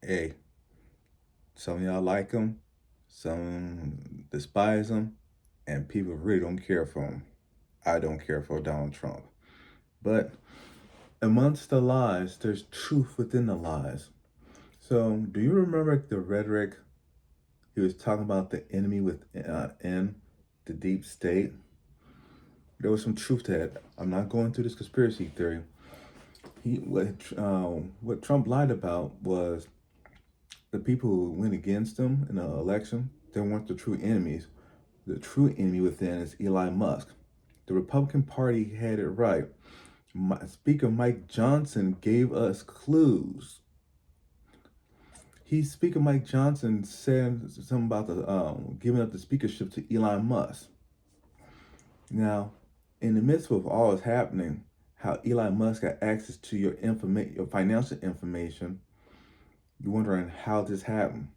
Hey, some of y'all like him, some despise him, and people really don't care for him. I don't care for Donald Trump. But amongst the lies, there's truth within the lies. So, do you remember the rhetoric he was talking about the enemy within the deep state? There was some truth to that. I'm not going through this conspiracy theory. What Trump lied about was the people who went against him in the election. They weren't the true enemies. The true enemy within is Elon Musk. The Republican Party had it right. Speaker Mike Johnson gave us clues. Speaker Mike Johnson said something about giving up the speakership to Elon Musk. Now, in the midst of all that's happening, how Elon Musk got access to your financial information, you're wondering how this happened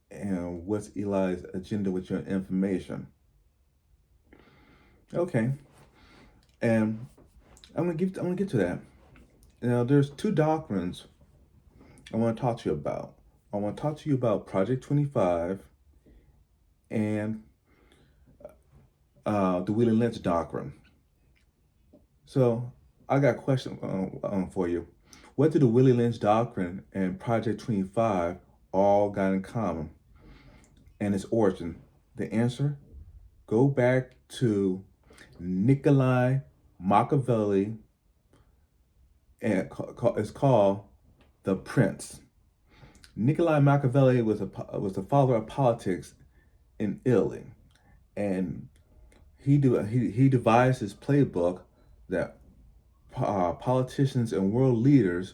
and what's Eli's agenda with your information. Okay, and I'm gonna get to that. Now, there's two doctrines I want to talk to you about. I want to talk to you about Project 25 and the Willie Lynch doctrine. So, I got a question for you. What did the Willie Lynch doctrine and Project 25 all got in common and its origin? The answer: go back to Niccolo Machiavelli, and it's called The Prince. Niccolo Machiavelli was the father of politics in Italy, and he devised his playbook that politicians and world leaders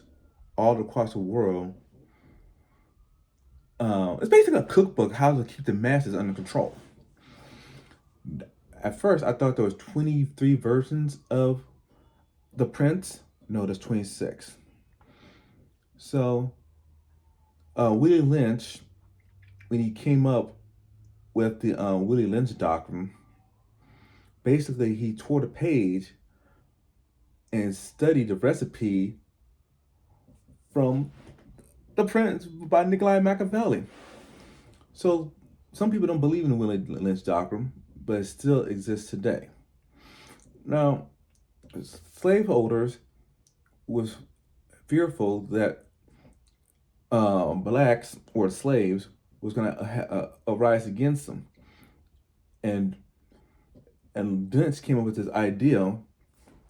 all across the world. It's basically a cookbook how to keep the masses under control. At first, I thought there was 23 versions of The Prince. No, there's 26. So, Willie Lynch, when he came up with the Willie Lynch doctrine, basically he tore the page and studied the recipe from The Prince by Niccolo Machiavelli. So, some people don't believe in the Willie Lynch doctrine, but it still exists today. Now, slaveholders was fearful that blacks or slaves was going to arise against them, and Lynch came up with this idea.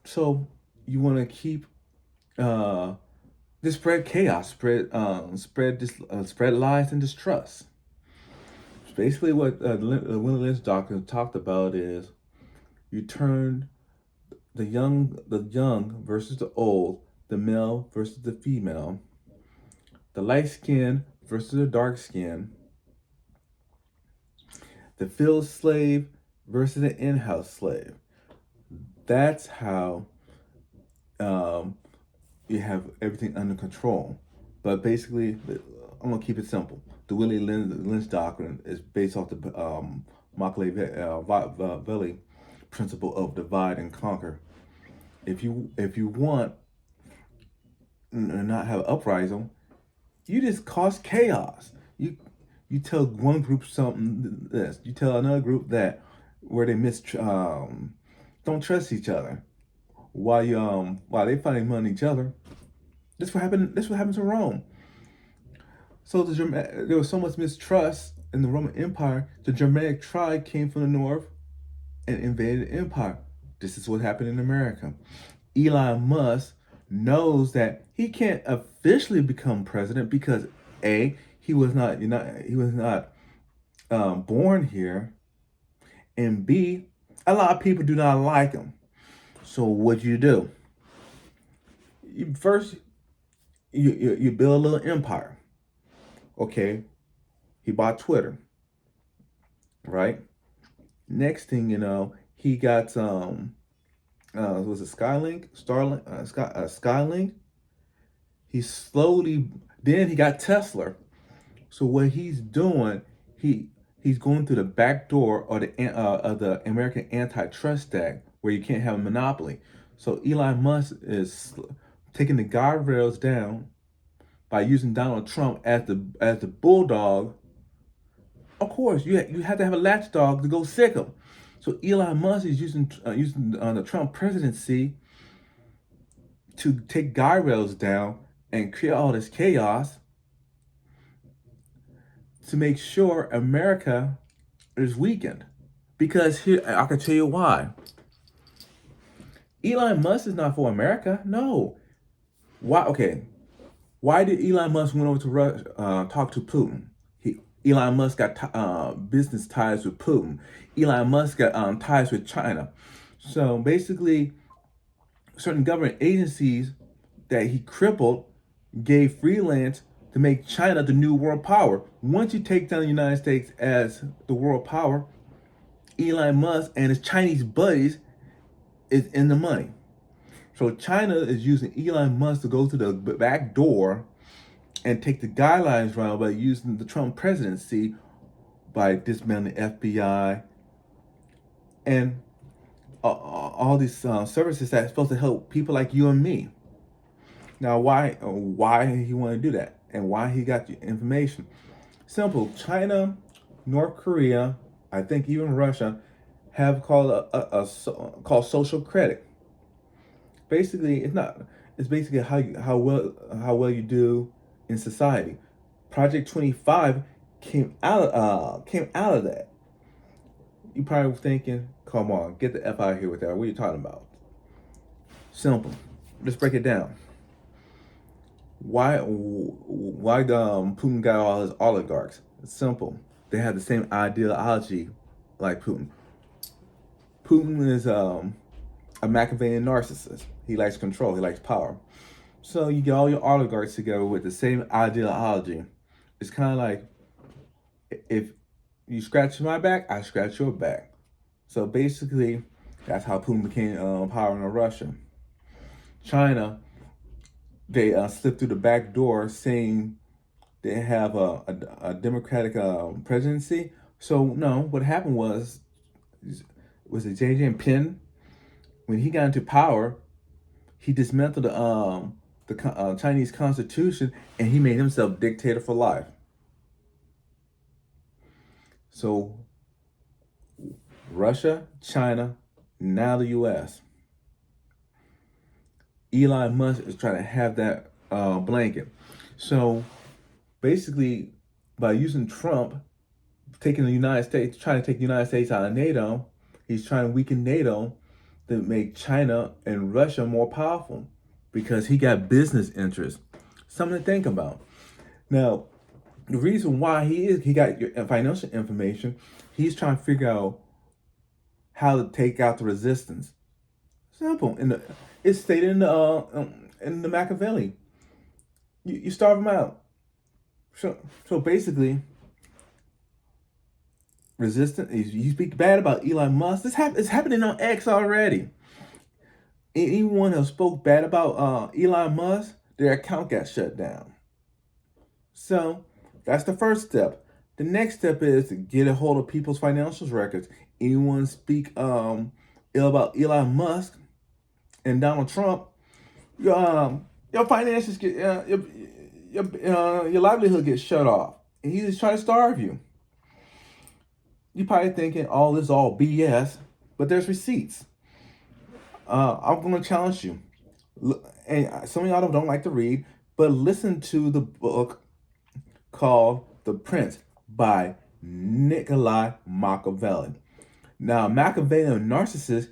So you want to keep this spread chaos, spread lies and distrust. Basically, what the Willie Lynch doctrine talked about is you turn the young versus the old, the male versus the female, the light skin versus the dark skin, the field slave versus the in-house slave. That's how you have everything under control. But basically, I'm gonna keep it simple. The Willie Lynch doctrine is based off the Machiavelli principle of divide and conquer. If you want not have an uprising, you just cause chaos. You tell one group something this, you tell another group that, where they don't trust each other. While they fighting among each other. This what happened. This what happened to Rome. So there was so much mistrust in the Roman Empire. The Germanic tribe came from the north and invaded the empire. This is what happened in America. Elon Musk knows that he can't officially become president because he was not born here, and B, a lot of people do not like him. So what do? First, you build a little empire. Okay, he bought Twitter, right? Next thing you know, he got was it Skylink? Then he got Tesla. So what he's doing, he's going through the back door of the American Antitrust Act, where you can't have a monopoly. So Elon Musk is taking the guardrails down by using Donald Trump as the bulldog. Of course, you have to have a latchdog to go sick him. So Elon Musk is using the Trump presidency to take guy rails down and create all this chaos to make sure America is weakened. Because here, I can tell you why. Elon Musk is not for America. No. Why? Okay. Why did Elon Musk went over to Russia, talk to Putin? Elon Musk got business ties with Putin. Elon Musk got ties with China. So basically, certain government agencies that he crippled gave freelance to make China the new world power. Once you take down the United States as the world power, Elon Musk and his Chinese buddies is in the money. So China is using Elon Musk to go to the back door and take the guidelines around by using the Trump presidency by dismantling the FBI and all these services that's supposed to help people like you and me. Now, why he want to do that and why he got the information? Simple. China, North Korea, I think even Russia have called called social credit. Basically, it's basically how well you do in society. Project 25 came out of that. You probably thinking, come on, get the F out of here with that. What are you talking about? Simple. Let's break it down. Why Putin got all his oligarchs? It's simple. They have the same ideology like Putin. Putin is a Machiavellian narcissist. He likes control. He likes power. So you get all your oligarchs together with the same ideology. It's kind of like, if you scratch my back, I scratch your back. So basically, that's how Putin became power in Russia. China, they slipped through the back door saying they have a democratic presidency. So no, what happened was it Xi Jinping, when he got into power, he dismantled the Chinese constitution and he made himself dictator for life. So Russia, China, now the U.S. Elon Musk is trying to have that blanket. So basically, by using Trump, taking the United States, trying to take the United States out of NATO, he's trying to weaken NATO to make China and Russia more powerful because he got business interests. Something to think about. Now, the reason why he got your financial information, he's trying to figure out how to take out the resistance. Simple. It's stated in the Machiavelli. You starve them out. So basically, resistance. You speak bad about Elon Musk. It's happening on X already. Anyone who spoke bad about Elon Musk, their account got shut down. So that's the first step. The next step is to get a hold of people's financial records. Anyone speak ill about Elon Musk and Donald Trump, your finances get your livelihood gets shut off. And he's just trying to starve you. You're probably thinking, "Oh, this is all BS," but there's receipts. I'm going to challenge you. And some of y'all don't like to read, but listen to the book called The Prince by Niccolo Machiavelli. Now, Machiavellian narcissists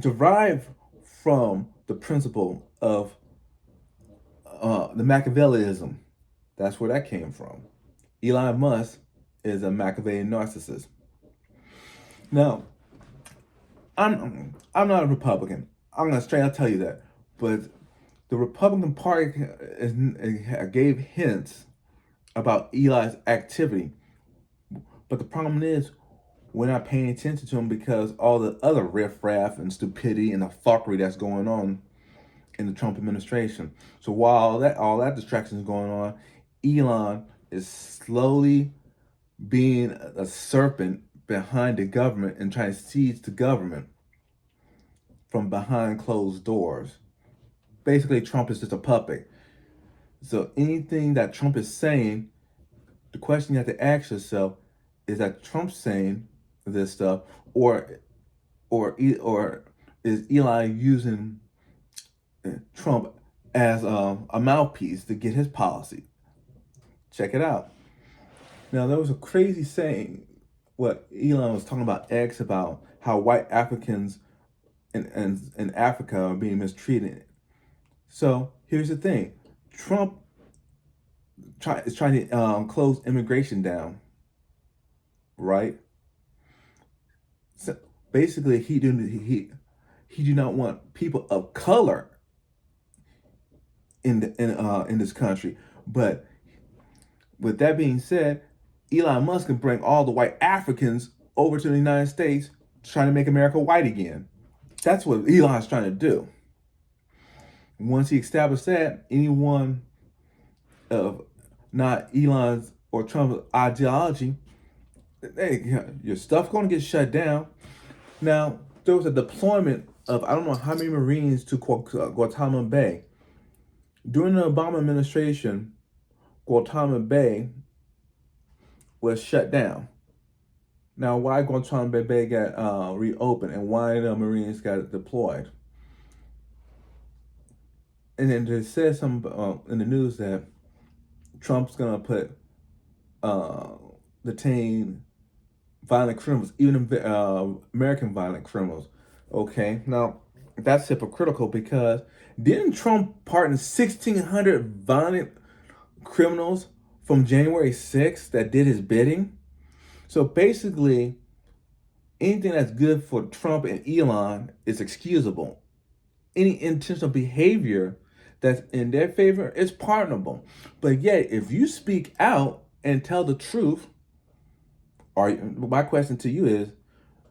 derive from the principle of the Machiavellianism. That's where that came from. Elon Musk is a Machiavellian narcissist. Now, I'm not a Republican. I'm gonna straight out tell you that. But the Republican Party gave hints about Eli's activity. But the problem is, we're not paying attention to him because all the other riffraff and stupidity and the fuckery that's going on in the Trump administration. So while all that distraction is going on, Elon is slowly being a serpent behind the government and trying to seize the government from behind closed doors. Basically, Trump is just a puppet. So anything that Trump is saying, the question you have to ask yourself is that Trump saying this stuff, or or is Elon using Trump as a mouthpiece to get his policy? Check it out. Now there was a crazy saying what Elon was talking about X about how white Africans in Africa are being mistreated. So here's the thing: Trump is trying to close immigration down, right? So basically, he do not want people of color in this country. But with that being said, Elon Musk can bring all the white Africans over to the United States, trying to make America white again. That's what Elon's trying to do. Once he established that, anyone of not Elon's or Trump's ideology, hey, your stuff going to get shut down. Now, there was a deployment of I don't know how many Marines to Guantanamo Bay. During the Obama administration, Guantanamo Bay was shut down. Now, why Guantanamo Bay got reopened and why the Marines got deployed? And then they said some in the news that Trump's gonna detain violent criminals, even American violent criminals. Okay, now that's hypocritical because didn't Trump pardon 1,600 violent criminals from January 6th that did his bidding? So basically, anything that's good for Trump and Elon is excusable. Any intentional behavior that's in their favor is pardonable. But yet, if you speak out and tell the truth, my question to you is,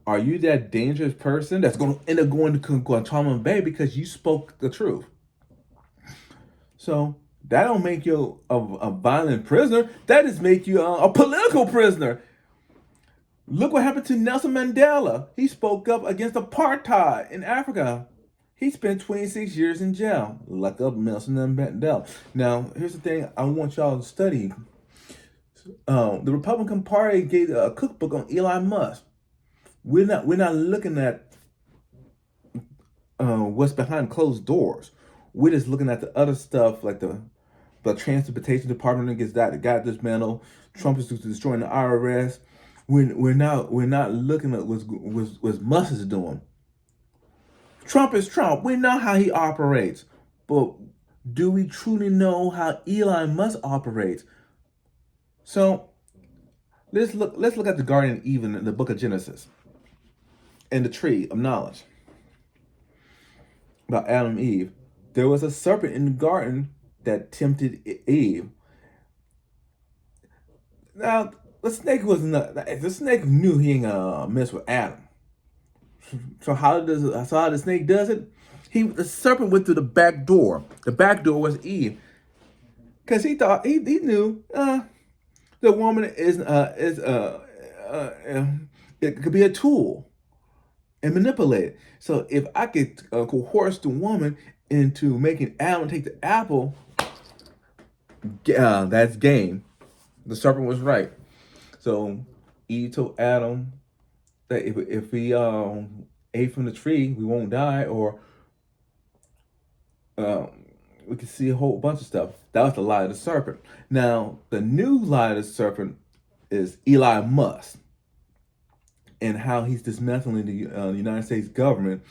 are you that dangerous person that's going to end up going to Guantanamo Bay because you spoke the truth? So that don't make you a violent prisoner. That just make you a political prisoner. Look what happened to Nelson Mandela. He spoke up against apartheid in Africa. He spent 26 years in jail. Look up Nelson Mandela. Now, here's the thing I want y'all to study. The Republican Party gave a cookbook on Elon Musk. We're not looking at what's behind closed doors. We're just looking at the other stuff like the transportation department gets that got dismantled. Trump is destroying the IRS. We're not looking at what Musk is doing. Trump is Trump. We know how he operates, but do we truly know how Elon Musk operates? So let's look at the Garden of Eden in the book of Genesis and the tree of knowledge about Adam and Eve. There was a serpent in the garden that tempted Eve. Now the snake was not. The snake knew he ain't gonna mess with Adam. So how the snake does it? The serpent went through the back door. The back door was Eve, because he thought he knew the woman it could be a tool and manipulate it. So if I could coerce the woman into making Adam take the apple, that's game. The serpent was right. So Eve told Adam that if we ate from the tree, we won't die, or we can see a whole bunch of stuff. That was the lie of the serpent. Now, the new lie of the serpent is Elon Musk and how he's dismantling the United States government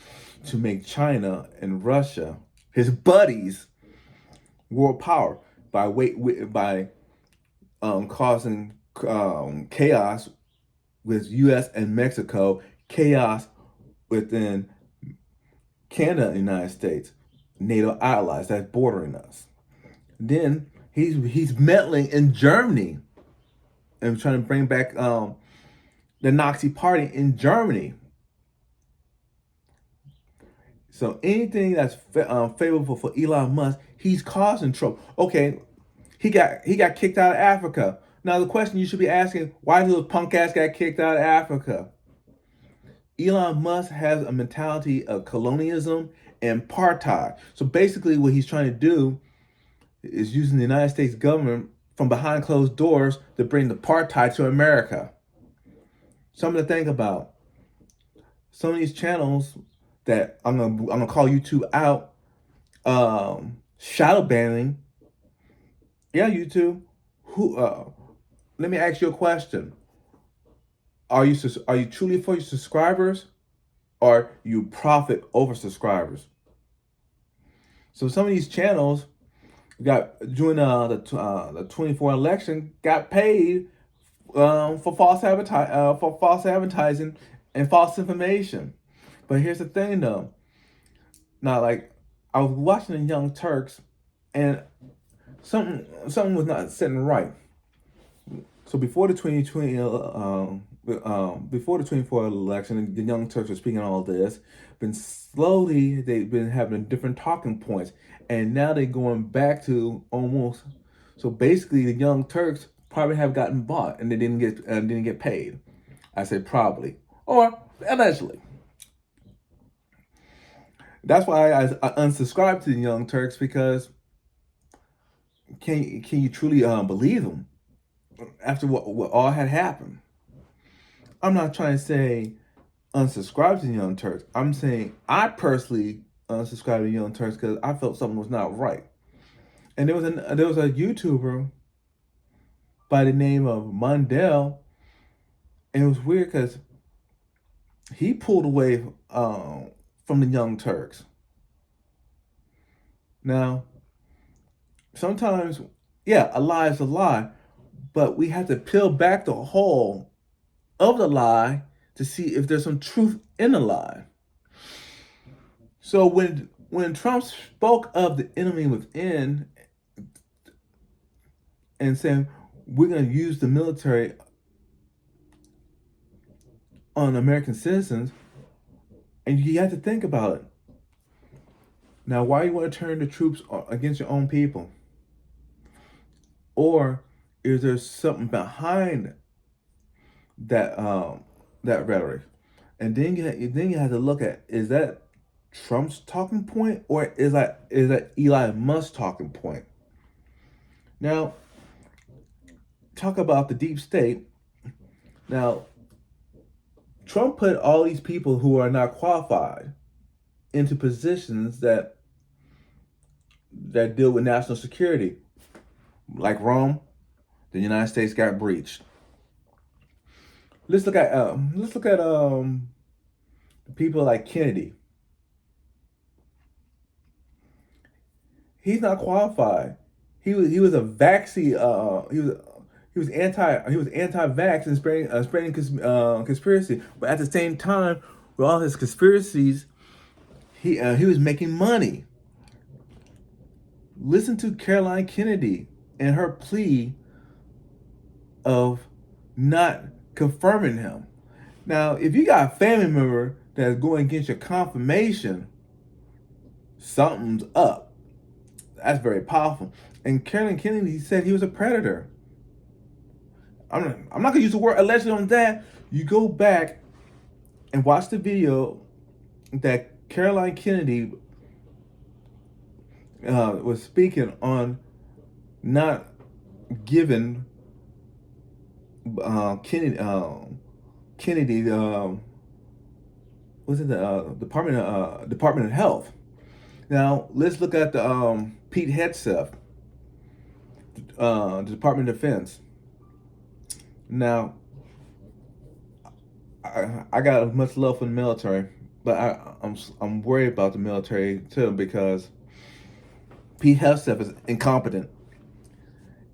to make China and Russia his buddies world power by causing chaos with U.S. and Mexico, chaos within Canada and the United States, NATO allies that's bordering us. Then he's meddling in Germany and trying to bring back the Nazi party in Germany. So anything that's favorable for Elon Musk, he's causing trouble. Okay, he got kicked out of Africa. Now the question you should be asking, why did the punk ass got kicked out of Africa? Elon Musk has a mentality of colonialism and apartheid. So basically what he's trying to do is using the United States government from behind closed doors to bring the apartheid to America. Something to think about. Some of these channels that I'm gonna call YouTube out, shadow banning. Yeah, YouTube. Who? Let me ask you a question. Are you truly for your subscribers, or you profit over subscribers? So some of these channels got during the 24 election got paid for false advertising and false information. But here's the thing, though. Now, like I was watching the Young Turks, and something was not sitting right. So before the 2020, before the 24 election, the Young Turks were speaking all this. But slowly, they've been having different talking points, and now they're going back to almost. So basically, the Young Turks probably have gotten bought, and they didn't get paid. I said probably, or allegedly. That's why I unsubscribed to the Young Turks, because can you truly believe them after what all had happened? I'm not trying to say unsubscribe to the Young Turks. I'm saying I personally unsubscribed to the Young Turks because I felt something was not right. And there was a YouTuber by the name of Mundell, and it was weird because he pulled away from the Young Turks. Now, sometimes, yeah, a lie is a lie, but we have to peel back the whole of the lie to see if there's some truth in the lie. So when Trump spoke of the enemy within and saying we're going to use the military on American citizens, and you have to think about it. Now, why you want to turn the troops against your own people? Or is there something behind that that rhetoric? And then you have to look at, is that Trump's talking point, or is that Elon Musk's talking point? Now, talk about the deep state. Now, Trump put all these people who are not qualified into positions that deal with national security. Like Rome, the United States got breached. Let's look at people like Kennedy. He's not qualified. He was a vaccine. He was anti-vax and spreading conspiracy. But at the same time, with all his conspiracies, he was making money. Listen to Caroline Kennedy and her plea of not confirming him. Now, if you got a family member that's going against your confirmation, something's up. That's very powerful. And Caroline Kennedy said he was a predator. I'm not going to use the word allegedly on that. You go back and watch the video that Caroline Kennedy was speaking on not giving Kennedy was it the Department of Health. Now let's look at the Pete Hegseth, the Department of Defense. Now I got much love for the military, but I'm worried about the military too, because Pete Hegseth is incompetent.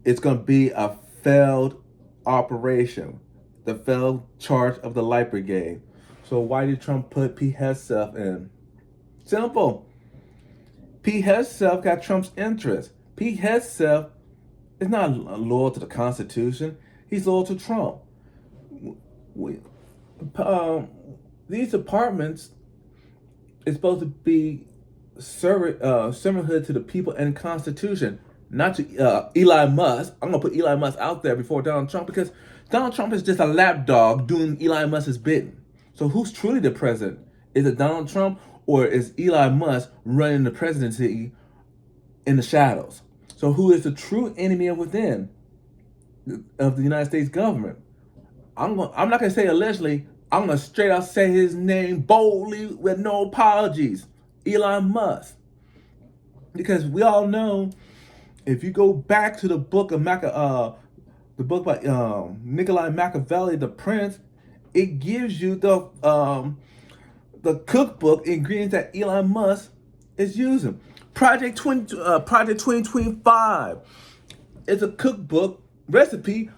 It's going to be a failed operation, the failed charge of the Light Brigade. So why did Trump put Pete Hegseth in? Simple. Pete Hegseth got Trump's interest. Pete Hegseth is not loyal to the Constitution. He's loyal to Trump. These departments is supposed to be servanthood to the people and Constitution, not to Elon Musk. I'm going to put Elon Musk out there before Donald Trump, because Donald Trump is just a lapdog doing Elon Musk's bidding. So who's truly the president? Is it Donald Trump, or is Elon Musk running the presidency in the shadows? So who is the true enemy of within of the United States government? I'm not going to say allegedly. I'm going to straight out say his name boldly with no apologies. Elon Musk. Because we all know, if you go back to the book of the book by Niccolo Machiavelli, The Prince, it gives you the cookbook ingredients that Elon Musk is using. Project 2025 is a cookbook recipe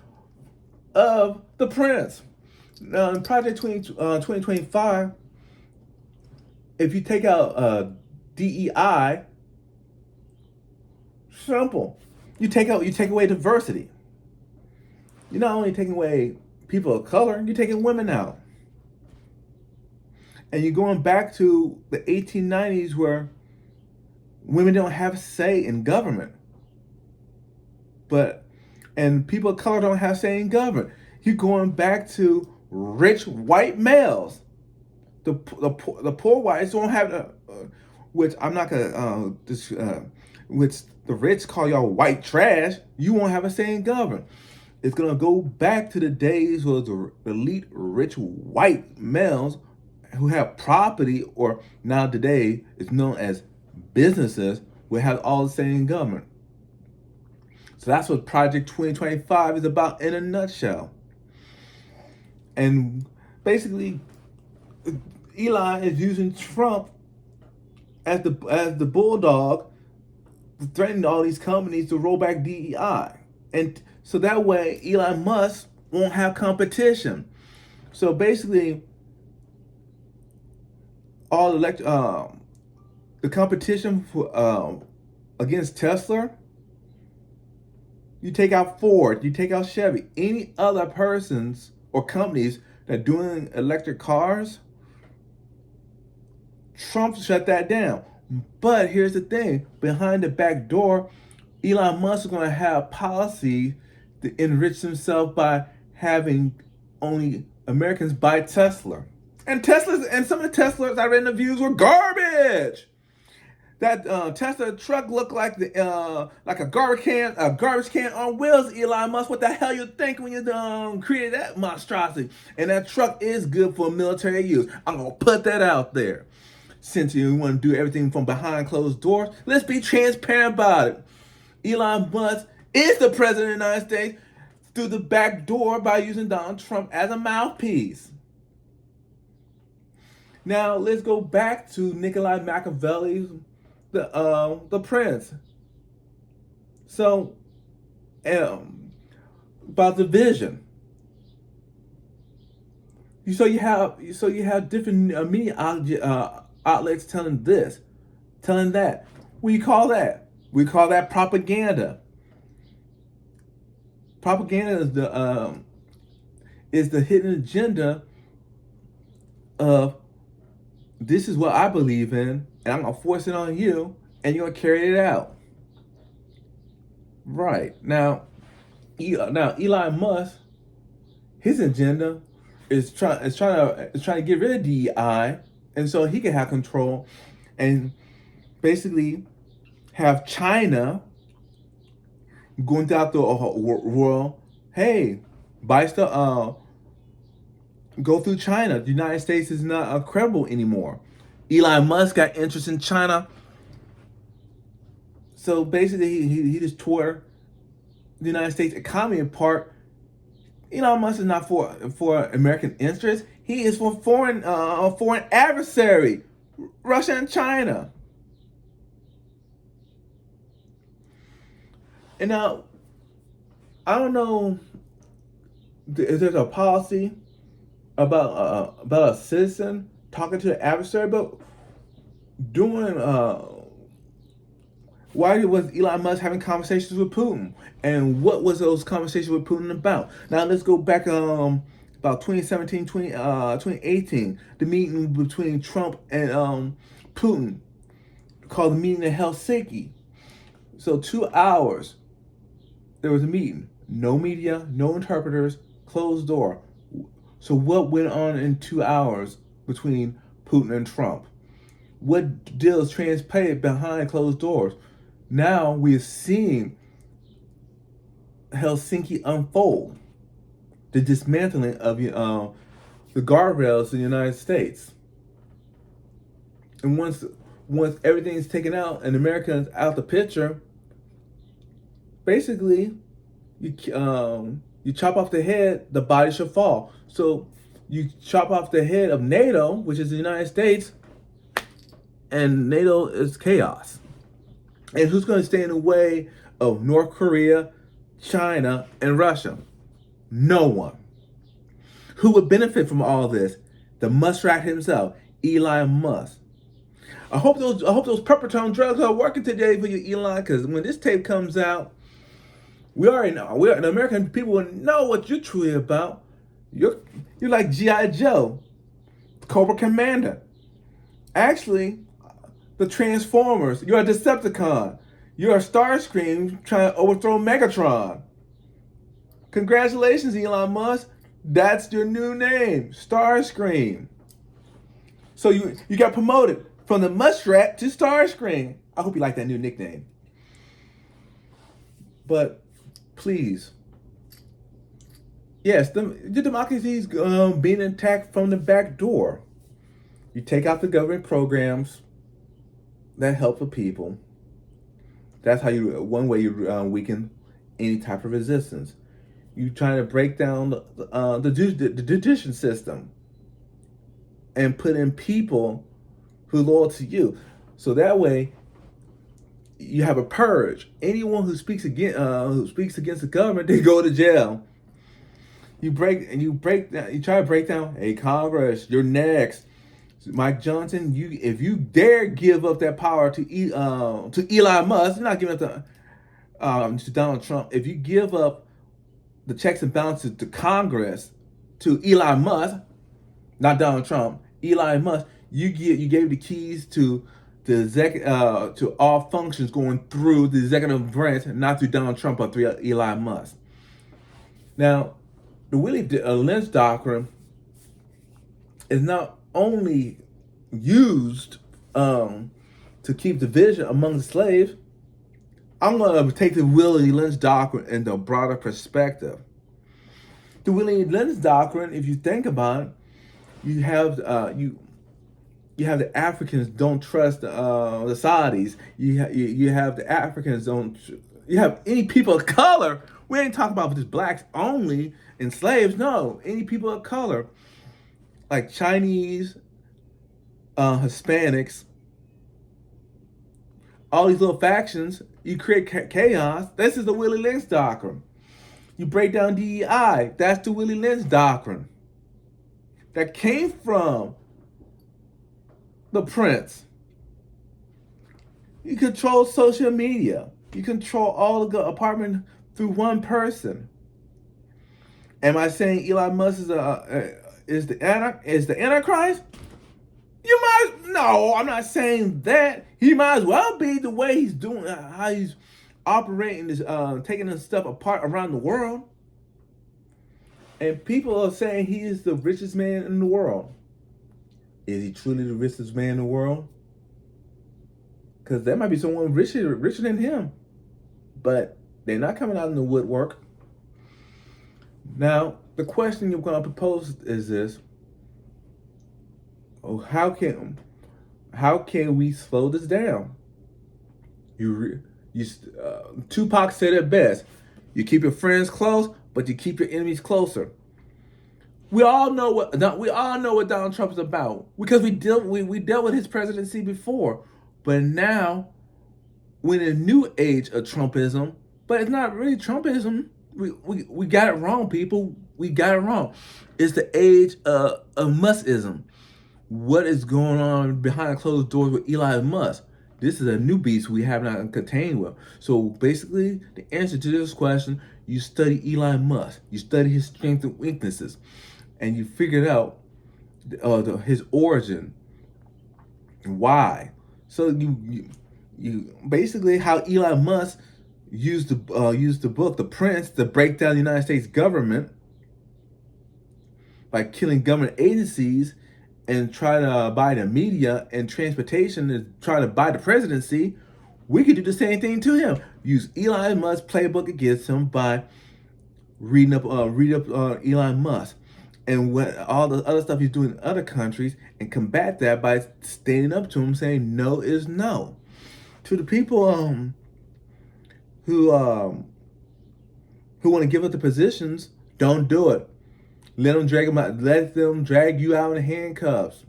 of The Prince. Now, in Project 2025, if you take out DEI, simple. You take away diversity. You're not only taking away people of color, you're taking women out. And you're going back to the 1890s where women don't have say in government. And people of color don't have say in government. You're going back to rich white males. The poor whites don't have, which I'm not gonna, which the rich call y'all white trash. You won't have a say in government. It's gonna go back to the days where the elite rich white males who have property, or now today it's known as businesses, will have all the say in government. So that's what Project 2025 is about in a nutshell. And basically, Elon is using Trump as the bulldog, threatening all these companies to roll back DEI, and so that way Elon Musk won't have competition. So basically, all the competition for against Tesla, you take out Ford, you take out Chevy, any other persons or companies that are doing electric cars, Trump shut that down. But here's the thing, behind the back door, Elon Musk is going to have policy to enrich himself by having only Americans buy Tesla. And Teslas, and some of the Teslas I read in the reviews were garbage. That Tesla truck looked like a garbage can on wheels. Elon Musk, what the hell you think when you created that monstrosity? And that truck is good for military use. I'm gonna put that out there. Since you want to do everything from behind closed doors, let's be transparent about it. Elon Musk is the president of the United States through the back door by using Donald Trump as a mouthpiece. Now let's go back to Niccolo Machiavelli's the Prince. So, about the vision. So you have different media outlets telling this, telling that. What do you call that? We call that propaganda. Propaganda is the hidden agenda of, this is what I believe in, and I'm gonna force it on you, and you're gonna carry it out. Right now, Elon Musk, his agenda is trying to get rid of DEI, and so he can have control, and basically have China going throughout the world. Hey, buy stuff. Go through China. The United States is not credible anymore. Elon Musk got interest in China. So basically, he just tore the United States economy apart. Elon Musk is not for American interests. He is for foreign adversary, Russia and China. And now, I don't know if there's a policy about a citizen talking to the adversary, but doing why was Elon Musk having conversations with Putin, and what was those conversations with Putin about? Now let's go back about 2017, 2018, the meeting between Trump and Putin, called the meeting in Helsinki. So 2 hours, there was a meeting. No media, no interpreters, closed door. So what went on in 2 hours between Putin and Trump? What deals transpired behind closed doors? Now we're seeing Helsinki unfold, the dismantling of the guardrails in the United States. And once everything is taken out and Americans out the picture, basically you chop off the head, the body should fall. So you chop off the head of NATO, which is the United States, and NATO is chaos. And who's going to stay in the way of North Korea, China, and Russia? No one. Who would benefit from all this? The muskrat himself, Elon Musk. I hope those purpatone drugs are working today for you, Elon, because when this tape comes out, we already know. The American people will know what you're truly about. You're like G.I. Joe, Cobra Commander. Actually, the Transformers. You're a Decepticon. You're a Starscream trying to overthrow Megatron. Congratulations, Elon Musk. That's your new name, Starscream. So you got promoted from the muskrat to Starscream. I hope you like that new nickname. But please, yes, the democracy is being attacked from the back door. You take out the government programs that help the people. That's how one way you weaken any type of resistance. You try to break down the judicial system and put in people who are loyal to you. So that way, you have a purge. Anyone who speaks against the government, they go to jail. You try to break down. Hey, Congress, you're next. Mike Johnson, if you dare give up that power to Elon Musk, you're not giving up to Donald Trump. If you give up the checks and balances to Congress, to Elon Musk, not Donald Trump, Elon Musk, you gave the keys to the to all functions going through the executive branch, not through Donald Trump, but through Elon Musk. Now, the Willie Lynch doctrine is not only used to keep division among the slaves. I'm going to take the Willie Lynch doctrine in the broader perspective. The Willie Lynch doctrine, if you think about it, you have the Africans don't trust the Saudis. You have the Africans don't. You have any people of color. We ain't talking about just blacks only and slaves. No, any people of color, like Chinese, Hispanics, all these little factions. You create chaos. This is the Willie Lynch doctrine. You break down DEI. That's the Willie Lynch doctrine. That came from the prince. You control social media. You control all of the apartment through one person. Am I saying Elon Musk is the antichrist? No, I'm not saying that. He might as well be the way he's doing, how he's operating this, taking this stuff apart around the world. And people are saying he is the richest man in the world. Is he truly the richest man in the world? Because there might be someone richer than him. But they're not coming out in the woodwork. Now, the question you're going to propose is this. Oh, how can we slow this down? Tupac said it best. You keep your friends close, but you keep your enemies closer. We all know what Donald Trump is about because we dealt with his presidency before, but now we're in a new age of Trumpism. But it's not really Trumpism. We got it wrong, people. We got it wrong. It's the age of Muskism. What is going on behind closed doors with Elon Musk? This is a new beast we have not contained with. So basically, the answer to this question, you study Elon Musk. You study his strengths and weaknesses. And you figured out his origin. Why. So you basically how Elon Musk used the book, The Prince, to break down the United States government by killing government agencies and try to buy the media and transportation and try to buy the presidency. we could do the same thing to him. Use Elon Musk playbook against him by read up Elon Musk and what all the other stuff he's doing in other countries, and combat that by standing up to him, saying no is no. To the people who want to give up the positions, don't do it. Let them drag them out. Let them drag you out in handcuffs,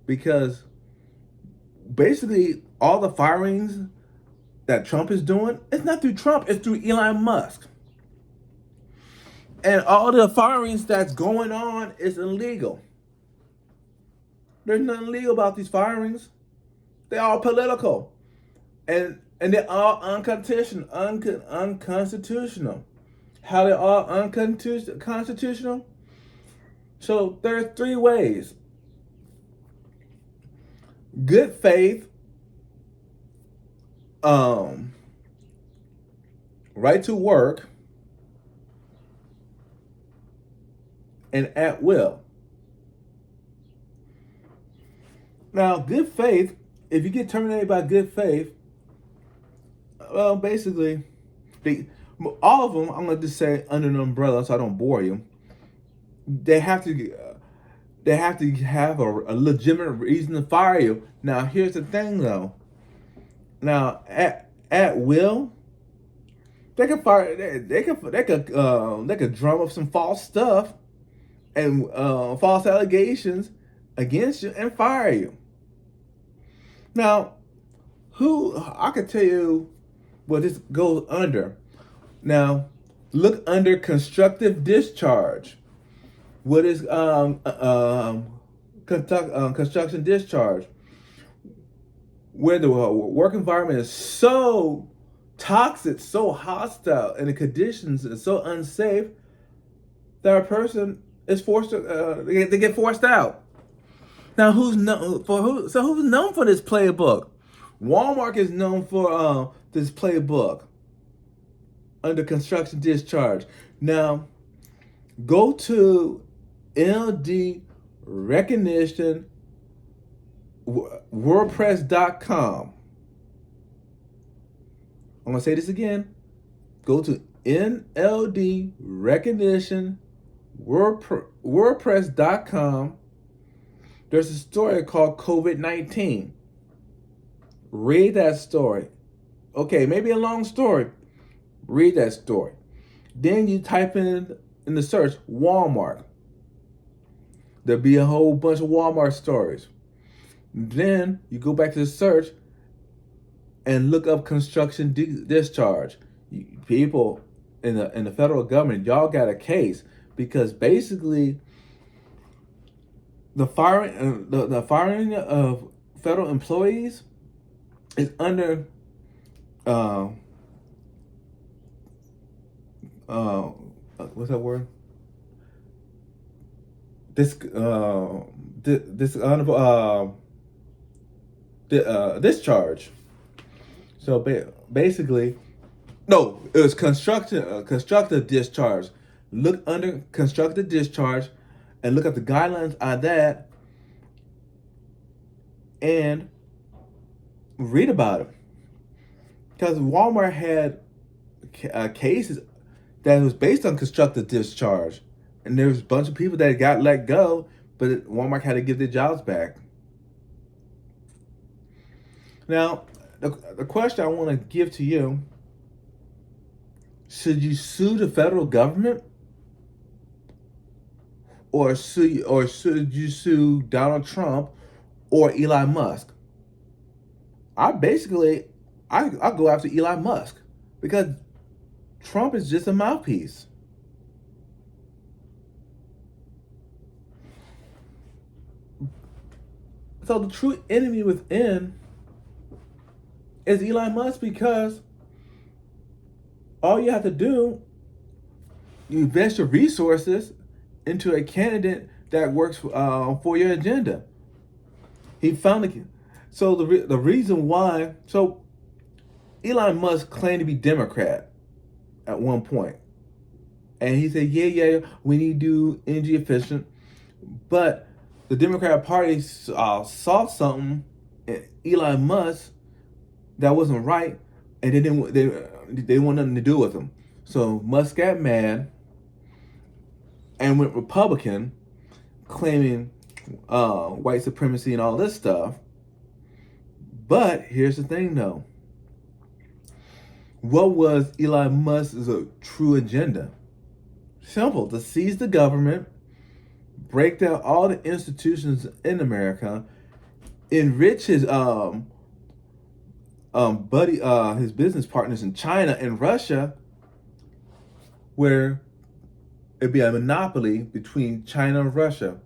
because basically all the firings that Trump is doing, it's not through Trump, it's through Elon Musk. And all the firings that's going on is illegal. There's nothing legal about these firings. They're all political. And they're all unconstitutional. How they're all unconstitutional? So there are three ways. Good faith, right to work, and at will. Now, good faith, if you get terminated by good faith, well, basically, all of them, I'm going to just say under an umbrella so I don't bore you, they have to have a legitimate reason to fire you. Now, here's the thing, though. Now, at will, they could fire. They could drum up some false stuff and false allegations against you and fire you. Now, I could tell you what this goes under. Now, look under constructive discharge. What is construction discharge? Where the work environment is so toxic, so hostile, and the conditions are so unsafe that a person is forced to they get forced out. Now, who's known for this playbook? Walmart is known for this playbook under construction discharge. Now, go to LD Recognition WordPress.com. I'm going to say this again. Go to NLD Recognition WordPress.com. There's a story called COVID-19. Read that story. Okay, maybe a long story. Read that story. Then you type in the search Walmart. There'll be a whole bunch of Walmart stories. Then you go back to the search and look up construction discharge. People in the federal government, y'all got a case, because basically the firing of federal employees is under what's that word? Discharge. So basically, no, it was constructive discharge. Look under constructive discharge and look at the guidelines on that and read about it. Because Walmart had cases that was based on constructive discharge. And there was a bunch of people that got let go, but Walmart had to give their jobs back. Now, the question I want to give to you, should you sue the federal government? Or should you sue Donald Trump or Elon Musk? I go after Elon Musk, because Trump is just a mouthpiece. So the true enemy within is Elon Musk, because all you have to do, you invest your resources into a candidate that works for your agenda. He found it. So the reason why, so Elon Musk claimed to be Democrat at one point. And he said, yeah, we need to do energy efficient. But the Democrat Party saw something in Elon Musk that wasn't right, and they want nothing to do with him. So Musk got mad and went Republican, claiming white supremacy and all this stuff. But here's the thing, though. What was Elon Musk's true agenda? Simple: to seize the government, break down all the institutions in America, enrich his his business partners in China and Russia, where it'd be a monopoly between China and Russia.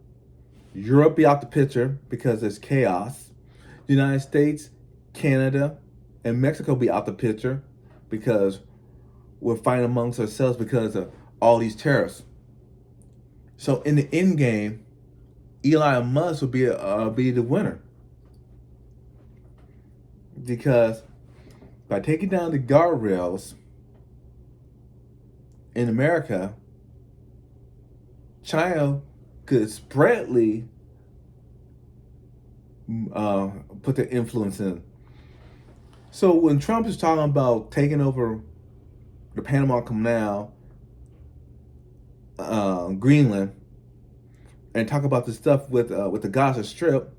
Europe be out the picture because there's chaos. The United States, Canada, and Mexico be out the picture because we're fighting amongst ourselves because of all these tariffs. So in the end game, Elon Musk will be the winner, because by taking down the guardrails in America, China could spreadly put their influence in. So when Trump is talking about taking over the Panama Canal, Greenland, and talk about the stuff with the Gaza Strip,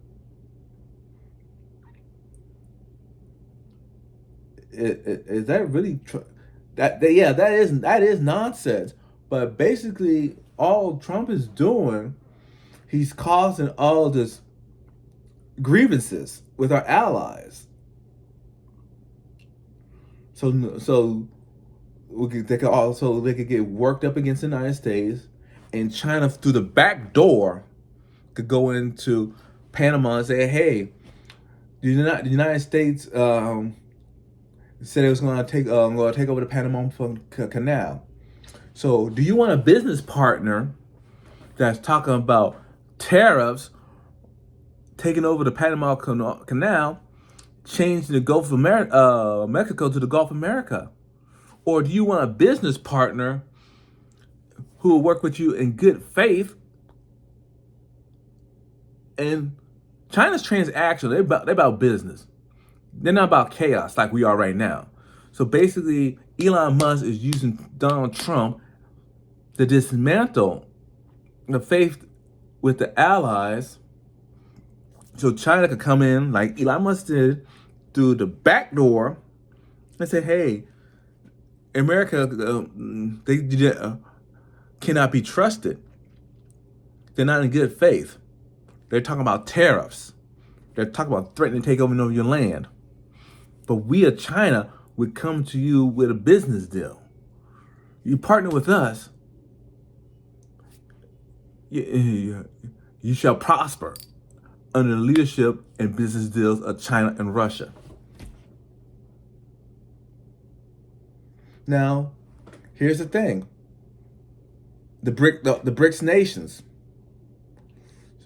is that really that is nonsense. But basically, all Trump is doing, he's causing all this grievances with our allies. So they could get worked up against the United States, and China through the back door could go into Panama and say, "Hey, the United States said it was going to take over the Panama Canal. So, do you want a business partner that's talking about tariffs, taking over the Panama Canal, changing the Gulf of Mexico to the Gulf of America? Or do you want a business partner who will work with you in good faith?" And China's transactional. They're about business. They're not about chaos like we are right now. So basically, Elon Musk is using Donald Trump to dismantle the faith with the allies, so China could come in like Elon Musk did through the back door and say, "Hey, America, they cannot be trusted. They're not in good faith. They're talking about tariffs. They're talking about threatening to take over your land. But we at China would come to you with a business deal. You partner with us, you shall prosper under the leadership and business deals of China and Russia." Now, here's the thing: the BRICS nations.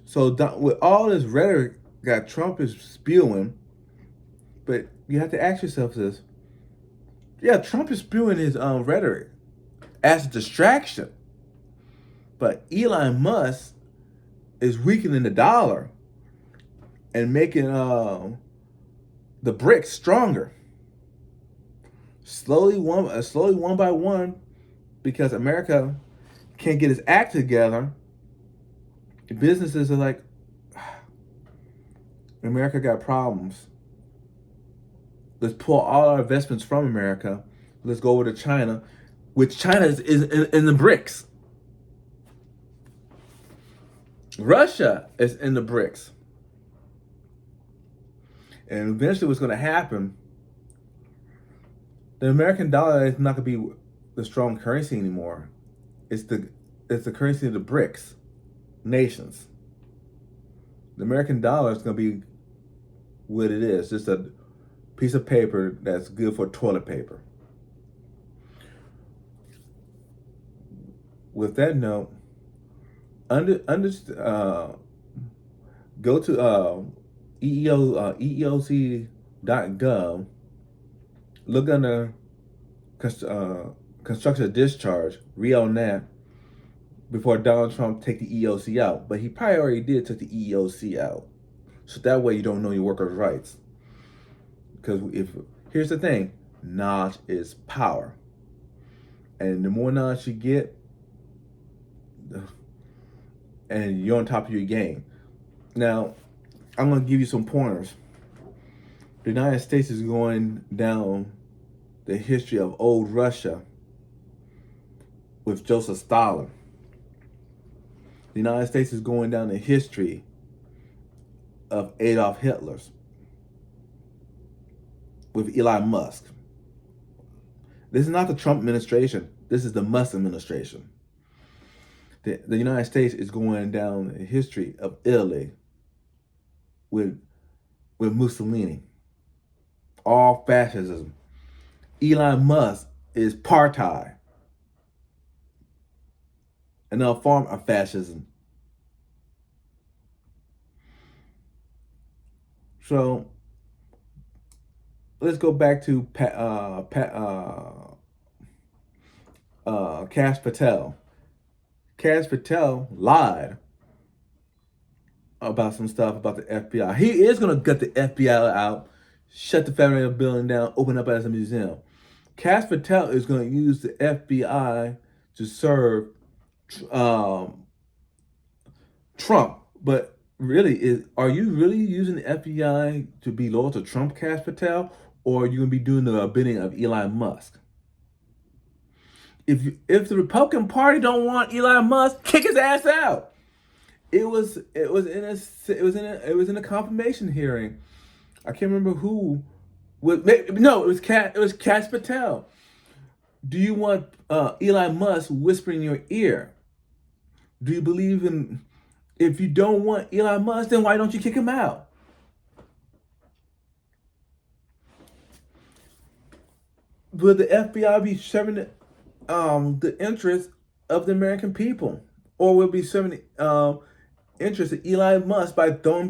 So with all this rhetoric that Trump is spewing, but you have to ask yourself this: yeah, Trump is spewing his rhetoric as a distraction, but Elon Musk is weakening the dollar and making the BRICS stronger, slowly one by one, because America can't get its act together. Businesses are like, America got problems. Let's pull all our investments from America. Let's go over to China, which China is in the BRICS. Russia is in the BRICS. And eventually what's going to happen, the American dollar is not going to be the strong currency anymore. It's the currency of the BRICS nations. The American dollar is going to be what it is, just a piece of paper that's good for toilet paper. With that note, go to EEOC.gov, look under construction discharge, read on that before Donald Trump take the EEOC out. But he probably already did take the EEOC out. So that way you don't know your workers' rights. Because Here's the thing. Knowledge is power. And the more knowledge you get, and you're on top of your game. Now, I'm going to give you some pointers. The United States is going down the history of old Russia with Joseph Stalin. The United States is going down the history of Adolf Hitler's with Elon Musk. This is not the Trump administration. This is the Musk administration. The United States is going down the history of Italy with Mussolini. All fascism. Elon Musk is apartheid. Another form of fascism. So let's go back to Kash Patel. Kash Patel lied about some stuff about the FBI. He is going to gut the FBI out, shut the federal building down, open up as a museum. Kash Patel is going to use the FBI to serve Trump. But really, are you really using the FBI to be loyal to Trump, Kash Patel, or are you going to be doing the bidding of Elon Musk? If the Republican Party don't want Elon Musk, kick his ass out. It was in a confirmation hearing. I can't remember who. It was Kash Patel. Do you want Elon Musk whispering in your ear? Do you believe in? If you don't want Elon Musk, then why don't you kick him out? Will the FBI be serving the interests of the American people, or will be serving the interests of Elon Musk by throwing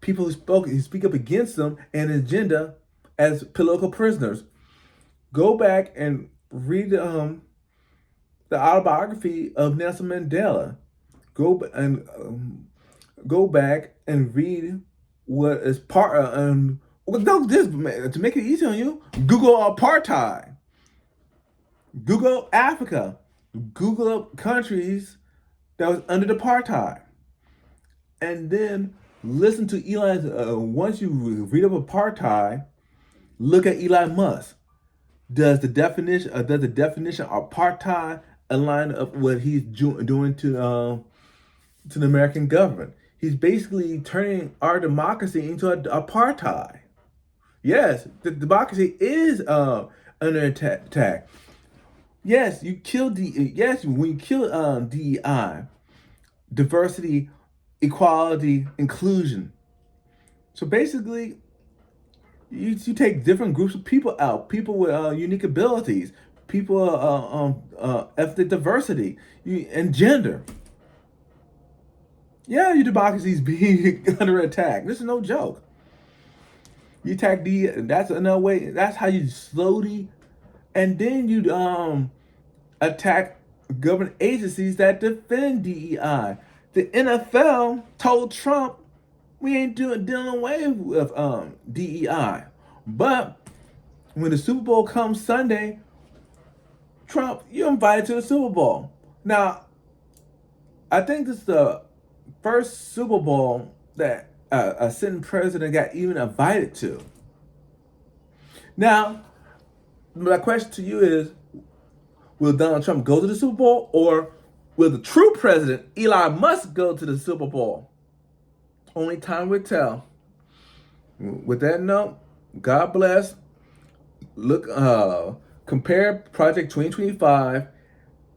people who speak up against them and agenda as political prisoners? Go back and read the autobiography of Nelson Mandela. Go back and read what is part of, to make it easy on you, Google apartheid. Google Africa. Google countries that was under the apartheid. And then listen to Elon. Once you read up apartheid, look at Elon Musk. Does the definition of apartheid align up what he's doing to the American government? He's basically turning our democracy into an apartheid. Yes, the democracy is under attack. Yes, when you kill DEI, diversity, equality, inclusion. So basically, you take different groups of people out, people with unique abilities, people ethnic diversity, and gender. Yeah, your democracy is being under attack. This is no joke. You attack that's another way. That's how you slowly, and then you attack government agencies that defend DEI. The NFL told Trump we ain't dealing away with DEI. But when the Super Bowl comes Sunday, Trump, you're invited to the Super Bowl. Now, I think this is the first Super Bowl that a sitting president got even invited to. Now, my question to you is, will Donald Trump go to the Super Bowl, or will the true president, Elon Musk, go to the Super Bowl? Only time will tell. With that note, God bless. Look, compare Project 2025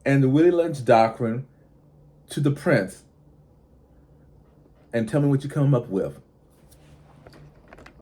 and the Willie Lynch Doctrine to the Prince, and tell me what you come up with.